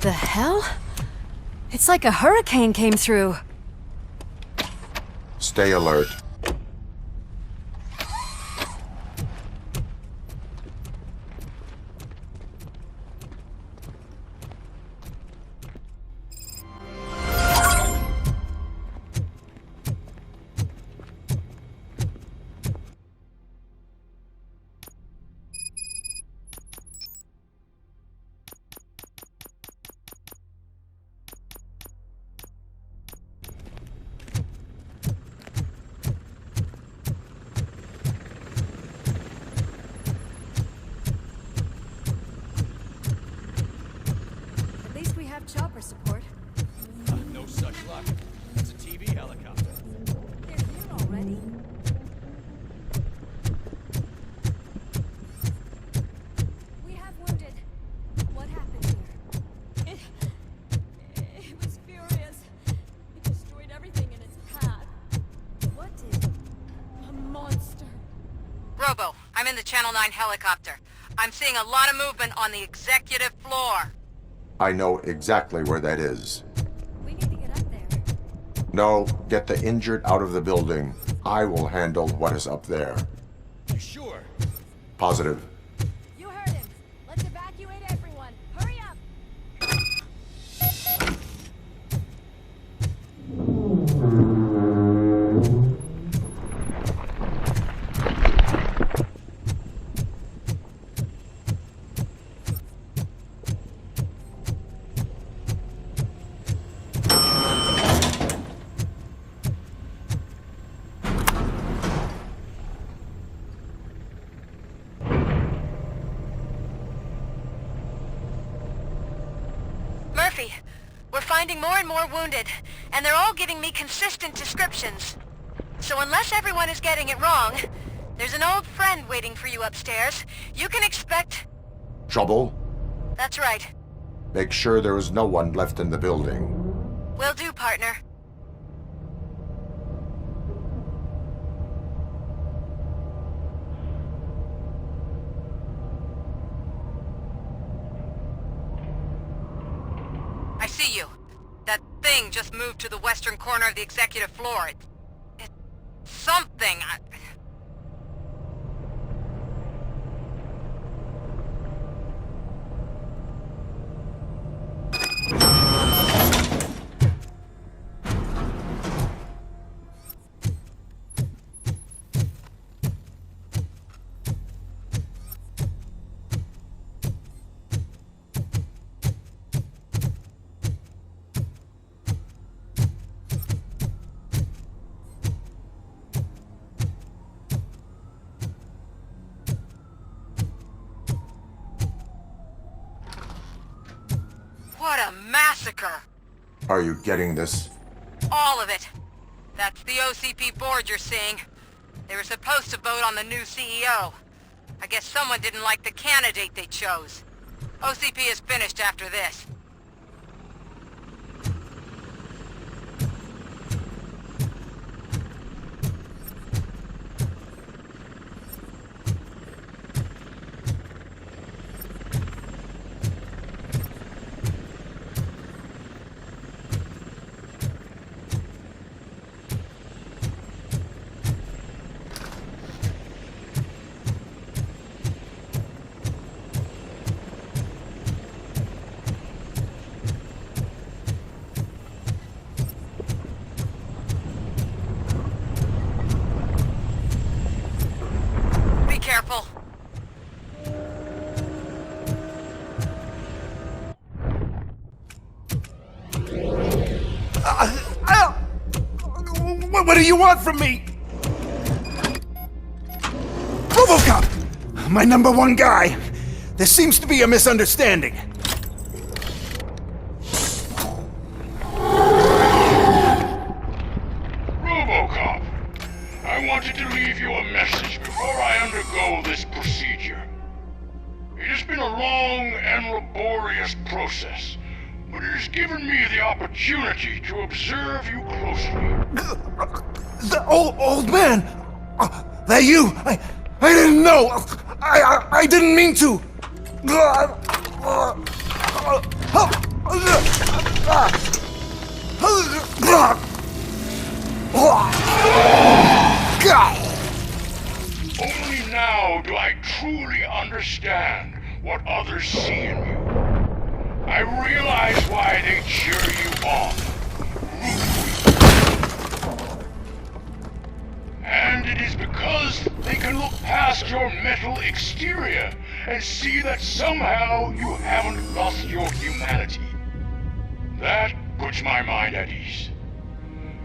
the hell? It's like a hurricane came through. Stay alert. Chopper support. No such luck. It's a TV helicopter. They're here already. We have wounded. What happened here? It was furious. It destroyed everything in its path. What did? A monster. Robo, I'm in the Channel 9 helicopter. I'm seeing a lot of movement on the executive floor. I know exactly where that is. We need to get up there. No, get the injured out of the building. I will handle what is up there. You sure? Positive. You heard him. Let's evacuate everyone. Hurry up. We're finding more and more wounded, and they're all giving me consistent descriptions. So unless everyone is getting it wrong, there's an old friend waiting for you upstairs. You can expect... Trouble? That's right. Make sure there is no one left in the building. Will do, partner. I see you. That thing just moved to the western corner of the executive floor. It's something. What a massacre! Are you getting this? All of it. That's the OCP board you're seeing. They were supposed to vote on the new CEO. I guess someone didn't like the candidate they chose. OCP is finished after this. Careful. What do you want from me? Robocop! My #1 guy. There seems to be a misunderstanding. Robocop, I wanted to leave you a message before I undergo this procedure. It has been a long and laborious process, but it has given me the opportunity to observe you closely. The old man! That you! I didn't know! I didn't mean to! Only now do I truly understand what others see in you. I realize why they cheer you on. And it is because they can look past your metal exterior and see that somehow you haven't lost your humanity. That puts my mind at ease.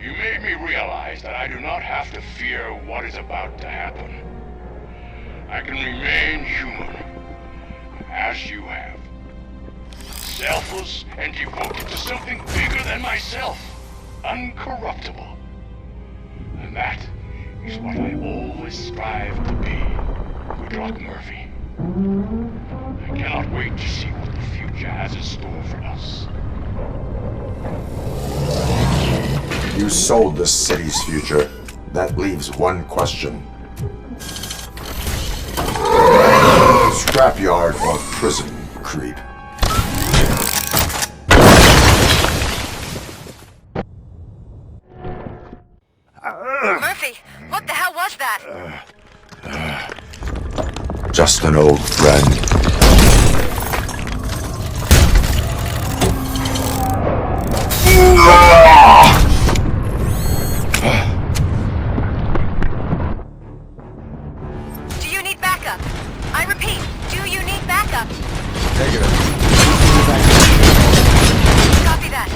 You made me realize that I do not have to fear what is about to happen. I can remain human, as you have. Selfless and devoted to something bigger than myself. Uncorruptible. And that is what I always strive to be, Good Luck Murphy. I cannot wait to see what the future has in store for us. You sold the city's future. That leaves one question. Scrapyard or prison, creep? Murphy, what the hell was that? Just an old friend. Do you need backup? I repeat, do you need backup? Negative. Copy that.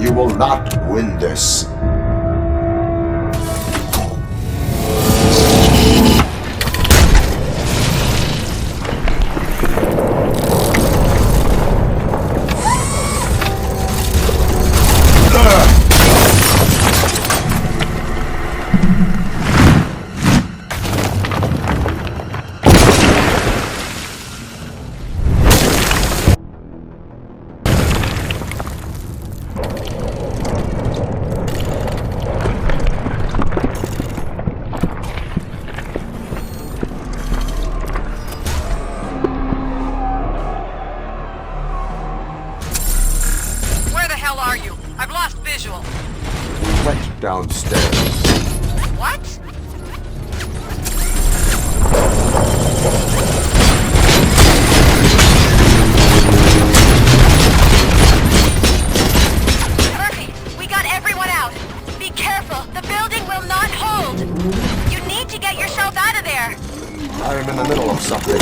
You will not win this. I've lost visual. We went downstairs. What? Murphy, we got everyone out. Be careful. The building will not hold. You need to get yourself out of there. I'm in the middle of something.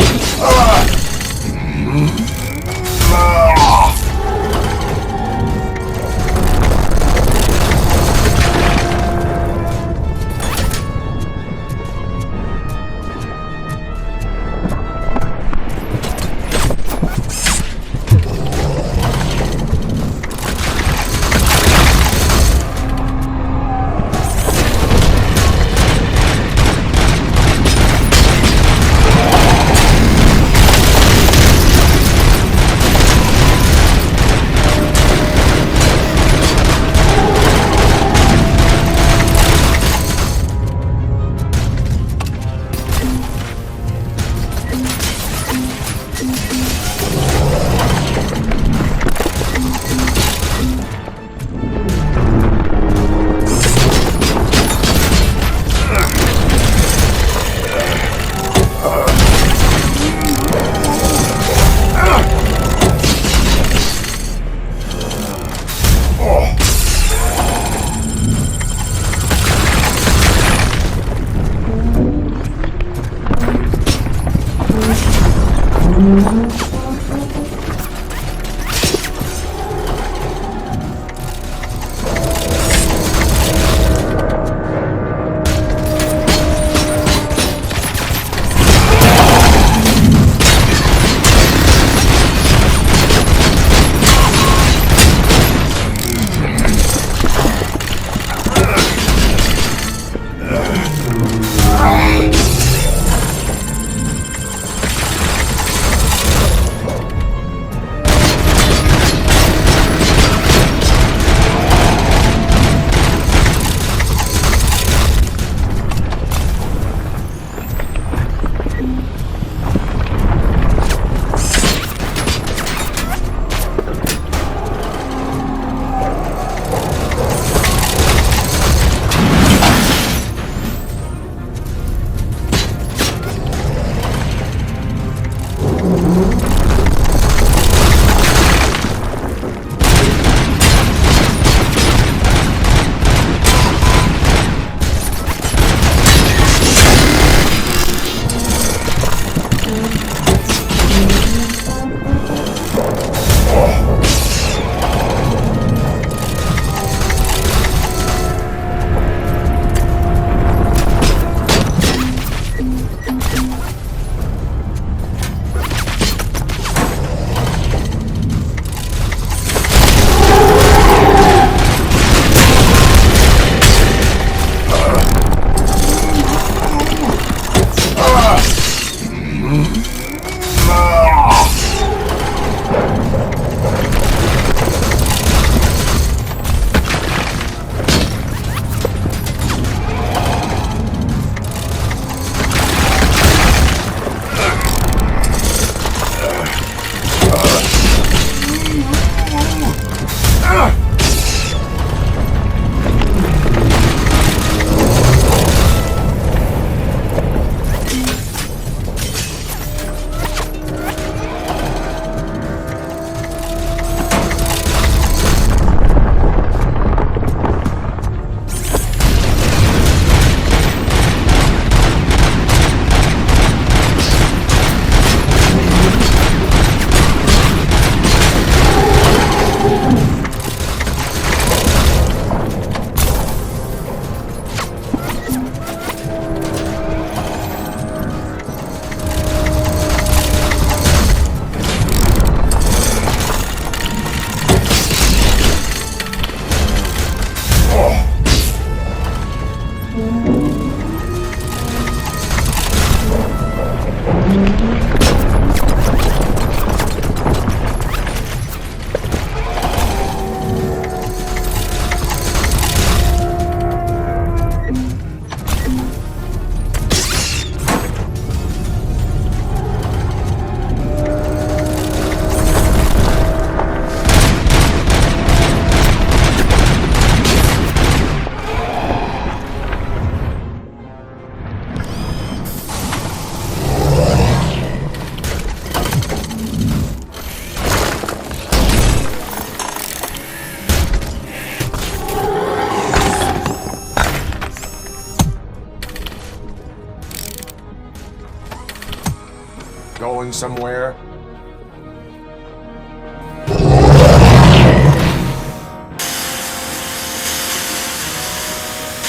Going somewhere?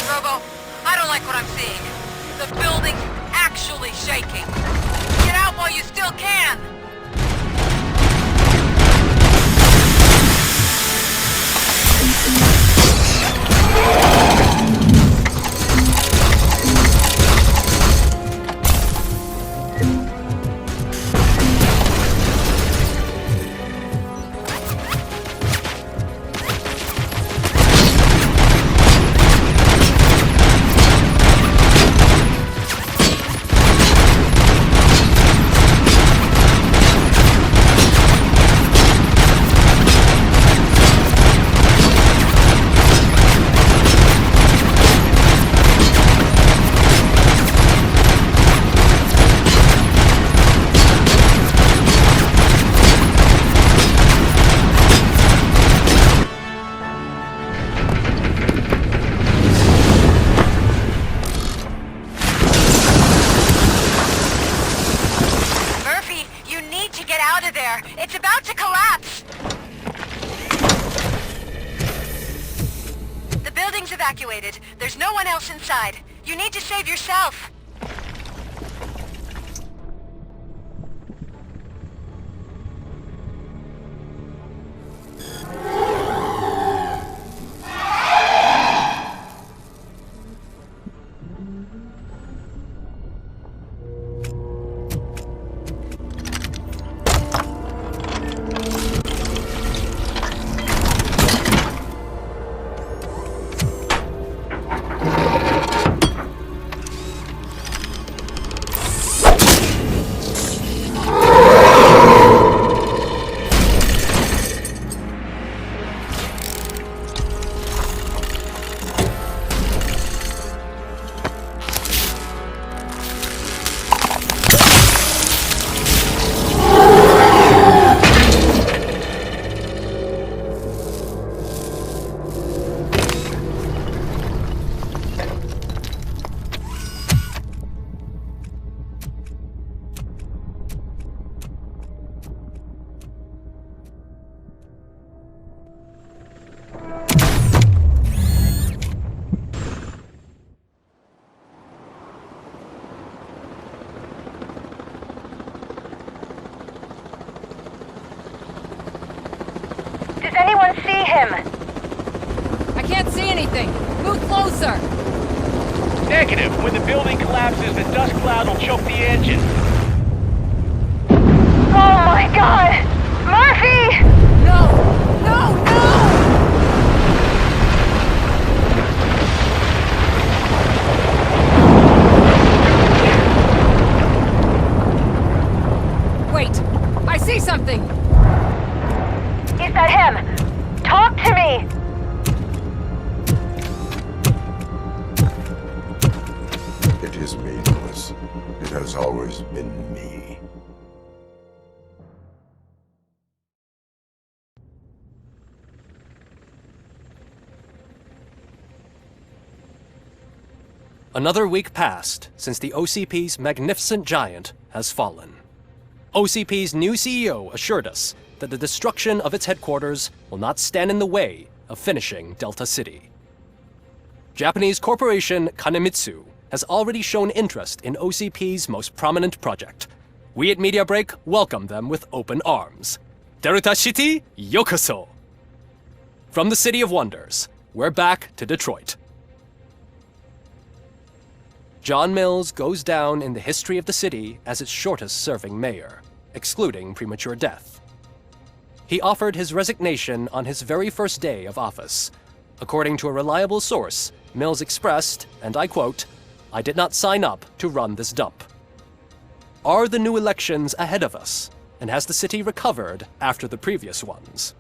Robo, I don't like what I'm seeing. The building's actually shaking. Get out while you still can! It's about to collapse! The building's evacuated. There's no one else inside. You need to save yourself. Does anyone see him? I can't see anything. Move closer. Negative. When the building collapses, the dust cloud will choke the engine. Oh my god! Murphy! No! No! No! Wait! I see something! Is that him? Talk to me! It is me, Lewis. It has always been me. Another week passed since the OCP's magnificent giant has fallen. OCP's new CEO assured us that the destruction of its headquarters will not stand in the way of finishing Delta City. Japanese corporation Kanemitsu has already shown interest in OCP's most prominent project. We at Media Break welcome them with open arms. Delta City, yokoso! From the City of Wonders, we're back to Detroit. John Mills goes down in the history of the city as its shortest-serving mayor, excluding premature death. He offered his resignation on his very first day of office. According to a reliable source, Mills expressed, and I quote, "I did not sign up to run this dump." Are the new elections ahead of us, and has the city recovered after the previous ones?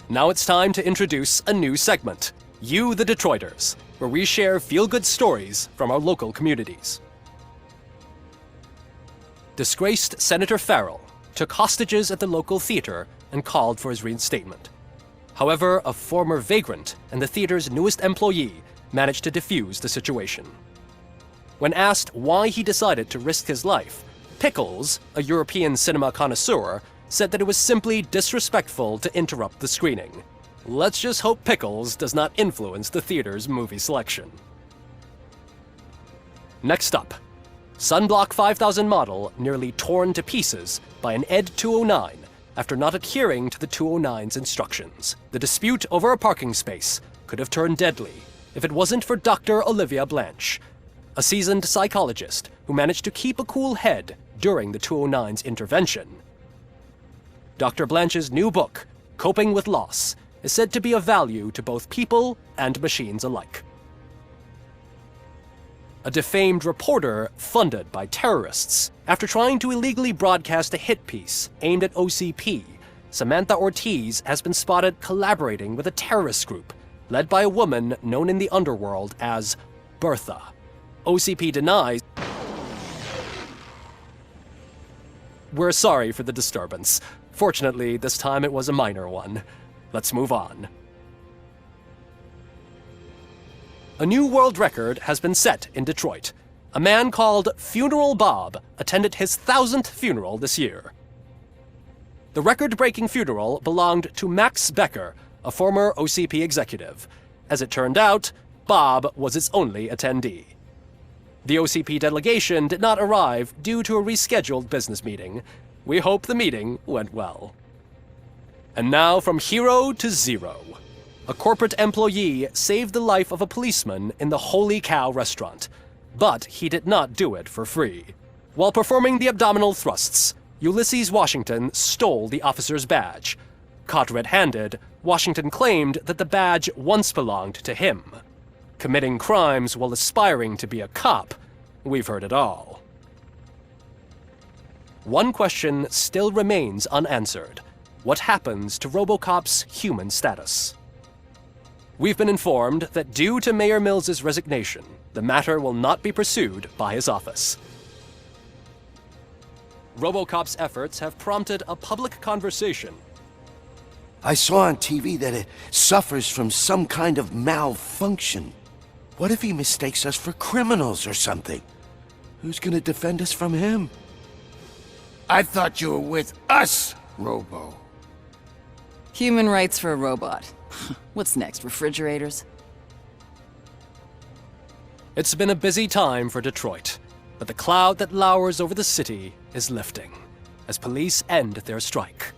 Now it's time to introduce a new segment, You the Detroiters, where we share feel-good stories from our local communities. Disgraced Senator Farrell took hostages at the local theater and called for his reinstatement. However, a former vagrant and the theater's newest employee managed to defuse the situation. When asked why he decided to risk his life, Pickles, a European cinema connoisseur, said that it was simply disrespectful to interrupt the screening. Let's just hope Pickles does not influence the theater's movie selection. Next up, Sunblock 5000 model nearly torn to pieces by an ED 209 after not adhering to the 209's instructions. The dispute over a parking space could have turned deadly if it wasn't for Dr. Olivia Blanche, a seasoned psychologist who managed to keep a cool head during the 209's intervention. Dr. Blanche's new book, Coping with Loss, is said to be of value to both people and machines alike. A defamed reporter funded by terrorists. After trying to illegally broadcast a hit piece aimed at OCP, Samantha Ortiz has been spotted collaborating with a terrorist group led by a woman known in the underworld as Bertha. OCP denies. We're sorry for the disturbance. Fortunately, this time it was a minor one. Let's move on. A new world record has been set in Detroit. A man called Funeral Bob attended his 1000th funeral this year. The record-breaking funeral belonged to Max Becker, a former OCP executive. As it turned out, Bob was its only attendee. The OCP delegation did not arrive due to a rescheduled business meeting. We hope the meeting went well. And now from hero to zero. A corporate employee saved the life of a policeman in the Holy Cow restaurant, but he did not do it for free. While performing the abdominal thrusts, Ulysses Washington stole the officer's badge. Caught red-handed, Washington claimed that the badge once belonged to him. Committing crimes while aspiring to be a cop, we've heard it all. One question still remains unanswered. What happens to Robocop's human status? We've been informed that due to Mayor Mills's resignation, the matter will not be pursued by his office. Robocop's efforts have prompted a public conversation. I saw on TV that it suffers from some kind of malfunction. What if he mistakes us for criminals or something? Who's gonna defend us from him? I thought you were with us, Robo. Human rights for a robot. What's next, refrigerators? It's been a busy time for Detroit, but the cloud that lowers over the city is lifting as police end their strike.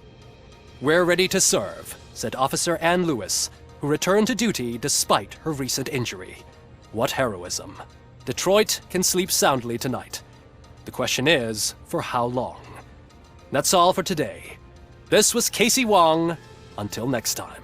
We're ready to serve, said Officer Ann Lewis, who returned to duty despite her recent injury. What heroism. Detroit can sleep soundly tonight. The question is, for how long? That's all for today. This was Casey Wong. Until next time.